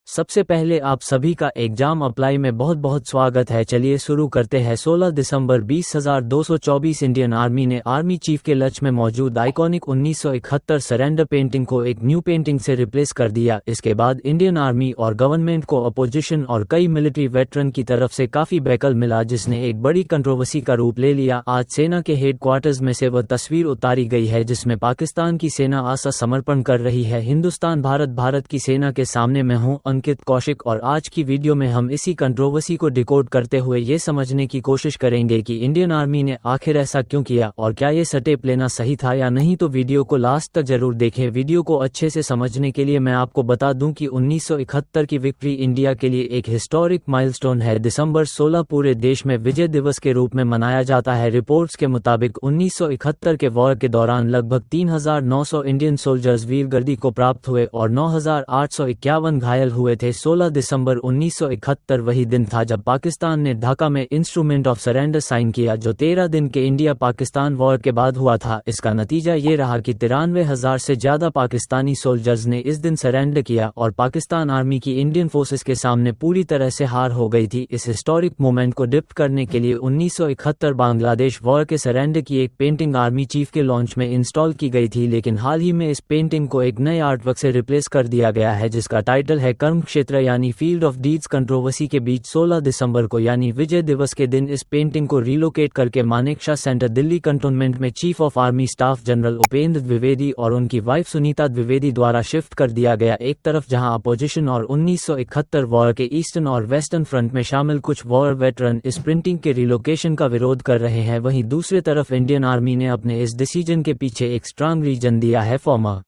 सबसे पहले आप सभी का एग्जाम अप्लाई में बहुत बहुत स्वागत है। चलिए शुरू करते हैं। 16 दिसंबर 20,224 इंडियन आर्मी ने आर्मी चीफ के लच में मौजूद आइकॉनिक 1971 सरेंडर पेंटिंग को एक न्यू पेंटिंग से रिप्लेस कर दिया। इसके बाद इंडियन आर्मी और गवर्नमेंट को अपोजिशन और कई मिलिट्री वेटरन की तरफ से काफी बैकल मिला, जिसने एक बड़ी कंट्रोवर्सी का रूप ले लिया। आज सेना के हेडक्वार्टर्स में से वह तस्वीर उतारी गई है जिसमें पाकिस्तान की सेना आशा समर्पण कर रही है। हिंदुस्तान भारत की सेना के सामने मैं हूं, अंकित कौशिक, और आज की वीडियो में हम इसी कंट्रोवर्सी को डिकोड करते हुए ये समझने की कोशिश करेंगे कि इंडियन आर्मी ने आखिर ऐसा क्यों किया और क्या ये स्टेप लेना सही था या नहीं। तो वीडियो को लास्ट तक जरूर देखें। वीडियो को अच्छे से समझने के लिए मैं आपको बता दूं कि 1971 की विक्ट्री इंडिया के लिए एक हिस्टोरिक माइलस्टोन है। दिसंबर 16 पूरे देश में विजय दिवस के रूप में मनाया जाता है। रिपोर्ट्स के मुताबिक 1971 के वॉर के दौरान लगभग 3,900 इंडियन सोल्जर्स वीरगति को प्राप्त हुए और 9,851 घायल हुए थे। 16 दिसंबर 1971 वही दिन था जब पाकिस्तान ने ढाका में इंस्ट्रूमेंट ऑफ सरेंडर साइन किया, जो 13 दिन के इंडिया पाकिस्तान वॉर के बाद हुआ था। इसका नतीजा ये रहा कि 93,000 से ज्यादा पाकिस्तानी सोल्जर्स ने इस दिन सरेंडर किया और पाकिस्तान आर्मी की इंडियन फोर्सेस के सामने पूरी तरह से हार हो गई थी। इस हिस्टोरिक मोमेंट को डिप्ट करने के लिए 1971 बांग्लादेश वॉर के सरेंडर की एक पेंटिंग आर्मी चीफ के लॉन्च में इंस्टॉल की गई थी, लेकिन हाल ही में इस पेंटिंग को एक नए आर्टवर्क से रिप्लेस कर दिया गया है जिसका टाइटल है कर्म क्षेत्र यानी फील्ड ऑफ डीड्स। कंट्रोवर्सी के बीच 16 दिसंबर को यानी विजय दिवस के दिन इस पेंटिंग को रिलोकेट करके मानेकशा सेंटर दिल्ली कंटोनमेंट में chief of army staff general Upendra Dwivedi और उनकी वाइफ सुनीता द्विवेदी द्वारा शिफ्ट कर दिया गया। एक तरफ जहां अपोजिशन और 1971 वॉर के ईस्टर्न और वेस्टर्न फ्रंट में शामिल कुछ वॉर वेटरन इस प्रिंटिंग के रिलोकेशन का विरोध कर रहे हैं, वहीं दूसरी तरफ इंडियन आर्मी ने अपने इस डिसीजन के पीछे एक स्ट्रांग रीजन दिया है। फॉर्मर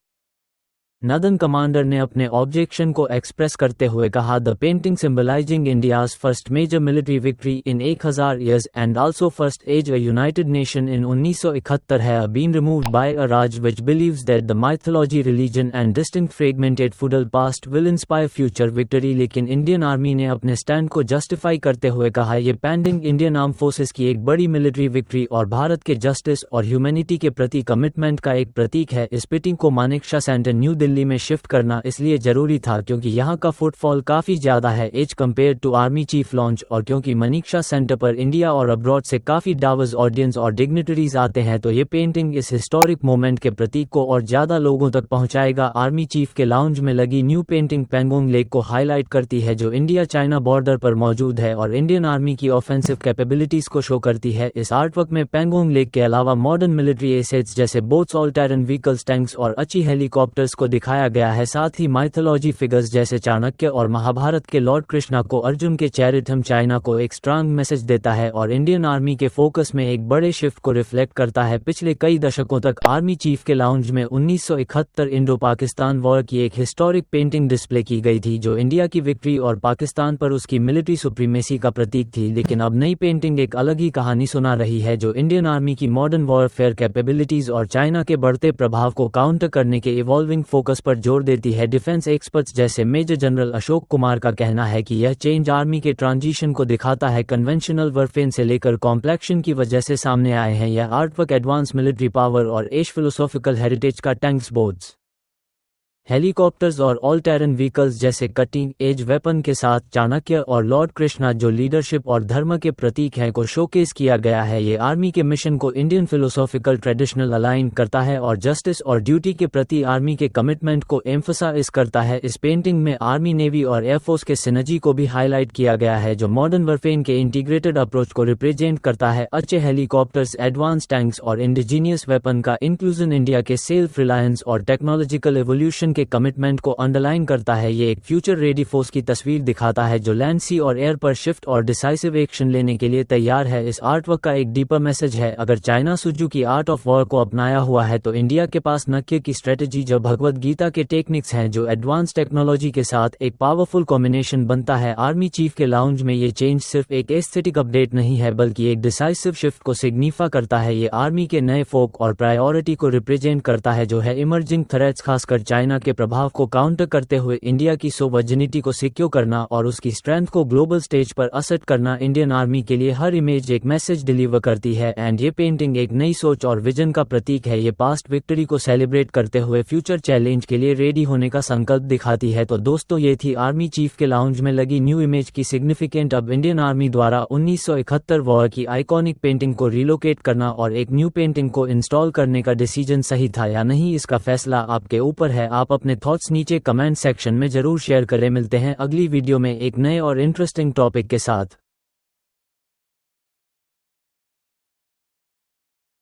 नदन कमांडर ने अपने ऑब्जेक्शन को एक्सप्रेस करते हुए कहा, the painting symbolising India's first major military victory in 1000 years and also first as a united nation in 1971 has been removed by a regime which believes that the mythology religion and distinct fragmented feudal past will inspire future victory. लेकिन Indian army ने अपने stand को justify करते हुए कहा, ये painting Indian arm forces की एक बड़ी मिलिट्री विक्ट्री और भारत के जस्टिस और ह्यूमैनिटी के प्रति कमिटमेंट का एक प्रतीक है। इस पेंटिंग को मानेकशा सेंटर न्यू दिल्ली में शिफ्ट करना इसलिए जरूरी था क्योंकि यहां का फुटफॉल काफी ज्यादा है as compare to army chief launch, और क्योंकि मानेकशा सेंटर पर इंडिया और अब्रॉड से काफी डाइवर्स ऑडियंस और डिग्निटरीज आते हैं, तो ये पेंटिंग इस हिस्टोरिक मोमेंट के प्रतीक को और ज्यादा लोगों तक पहुंचाएगा। आर्मी चीफ के लाउंज में लगी न्यू पेंटिंग पेंगोंग लेक को हाईलाइट करती है जो इंडिया चाइना बॉर्डर पर मौजूद है और इंडियन आर्मी की ऑफेंसिव कैपेबिलिटीज को शो करती है। इस आर्टवर्क में पेंगोंग लेक के अलावा मॉडर्न मिलिट्री एसेट्स जैसे boats, all terrain vehicles, tanks और अच्छी हेलीकॉप्टर्स को दिखाया गया है। साथ ही माइथोलॉजी फिगर्स जैसे चाणक्य और महाभारत के लॉर्ड कृष्णा को अर्जुन के चैरिथम चाइना को एक स्ट्रांग मैसेज देता है और इंडियन आर्मी के फोकस में एक बड़े शिफ्ट को रिफ्लेक्ट करता है। पिछले कई दशकों तक आर्मी चीफ के लाउंज में 1971 इंडो पाकिस्तान वॉर की एक हिस्टोरिक पेंटिंग डिस्प्ले की गई थी जो इंडिया की विक्ट्री और पाकिस्तान पर उसकी मिलिट्री सुप्रीमेसी का प्रतीक थी। लेकिन अब नई पेंटिंग एक अलग ही कहानी सुना रही है जो इंडियन आर्मी की मॉडर्न वॉरफेयर कैपेबिलिटीज और चाइना के बढ़ते प्रभाव को काउंटर करने के इवॉल्विंग फोकस पर जोर देती है। डिफेंस एक्सपर्ट्स जैसे मेजर जनरल अशोक कुमार का कहना है कि यह चेंज आर्मी के ट्रांजिशन को दिखाता है। कन्वेंशनल वॉरफेयर से लेकर कॉम्प्लेक्शन की वजह से सामने आए हैं। यह आर्टवर्क एडवांस मिलिट्री पावर और एज फिलोसॉफिकल हेरिटेज का टैंक्स, बोट्स, हेलीकॉप्टर्स और ऑल टेरन व्हीकल्स जैसे कटिंग एज वेपन के साथ चाणक्य और लॉर्ड कृष्णा जो लीडरशिप और धर्म के प्रतीक हैं को शोकेस किया गया है। ये आर्मी के मिशन को इंडियन फिलोसॉफिकल ट्रेडिशनल अलाइन करता है और जस्टिस और ड्यूटी के प्रति आर्मी के कमिटमेंट को एम्फसाइज करता है। इस पेंटिंग में आर्मी, नेवी और एयरफोर्स के सिनर्जी को भी हाईलाइट किया गया है जो मॉडर्न वॉरफेयर के इंटीग्रेटेड अप्रोच को रिप्रेजेंट करता है। अच्छे हेलीकॉप्टर्स, एडवांस टैंक्स और इंडिजीनियस वेपन का इंक्लूजन इंडिया के सेल्फ रिलायंस और टेक्नोलॉजिकल एवोल्यूशन के कमिटमेंट को अंडरलाइन करता है। ये एक फ्यूचर रेडी फोर्स की तस्वीर दिखाता है जो लैंड, सी और एयर पर शिफ्ट और डिसाइसिव एक्शन लेने के लिए तैयार है। इस आर्टवर्क का एक डीपर मैसेज है, अगर चाइना सुजू की आर्ट ऑफ वॉर को अपनाया हुआ है तो इंडिया के पास नक्य की स्ट्रेटेजी जो भगवद गीता के टेक्निक्स हैं जो एडवांस टेक्नोलॉजी के साथ एक पावरफुल कॉम्बिनेशन बनता है। आर्मी चीफ के लाउंज में ये चेंज सिर्फ एक एस्थेटिक अपडेट नहीं है बल्कि एक डिसाइसिव शिफ्ट को सिग्निफा करता है। ये आर्मी के नए फोक और प्रायोरिटी को रिप्रेजेंट करता है जो है इमर्जिंग थ्रेट्स, खासकर चाइना के प्रभाव को काउंटर करते हुए इंडिया की सोवरेनिटी को सिक्योर करना और उसकी स्ट्रेंथ को ग्लोबल स्टेज पर असर्ट करना इंडियन आर्मी के लिए हर इमेज एक मैसेज डिलीवर करती है। एंड ये पेंटिंग एक नई सोच और विजन का प्रतीक है। ये पास्ट विक्ट्री को सेलिब्रेट करते हुए फ्यूचर चैलेंज के लिए रेडी होने का संकल्प दिखाती है। तो दोस्तों, ये थी आर्मी चीफ के लाउंज में लगी न्यू इमेज की सिग्निफिकेंट। अब इंडियन आर्मी द्वारा 1971 वॉर की आइकॉनिक पेंटिंग को रिलोकेट करना और एक न्यू पेंटिंग को इंस्टॉल करने का डिसीजन सही था या नहीं, इसका फैसला आपके ऊपर है। आप अपने थॉट्स नीचे कमेंट सेक्शन में जरूर शेयर करें। मिलते हैं अगली वीडियो में एक नए और इंटरेस्टिंग टॉपिक के साथ।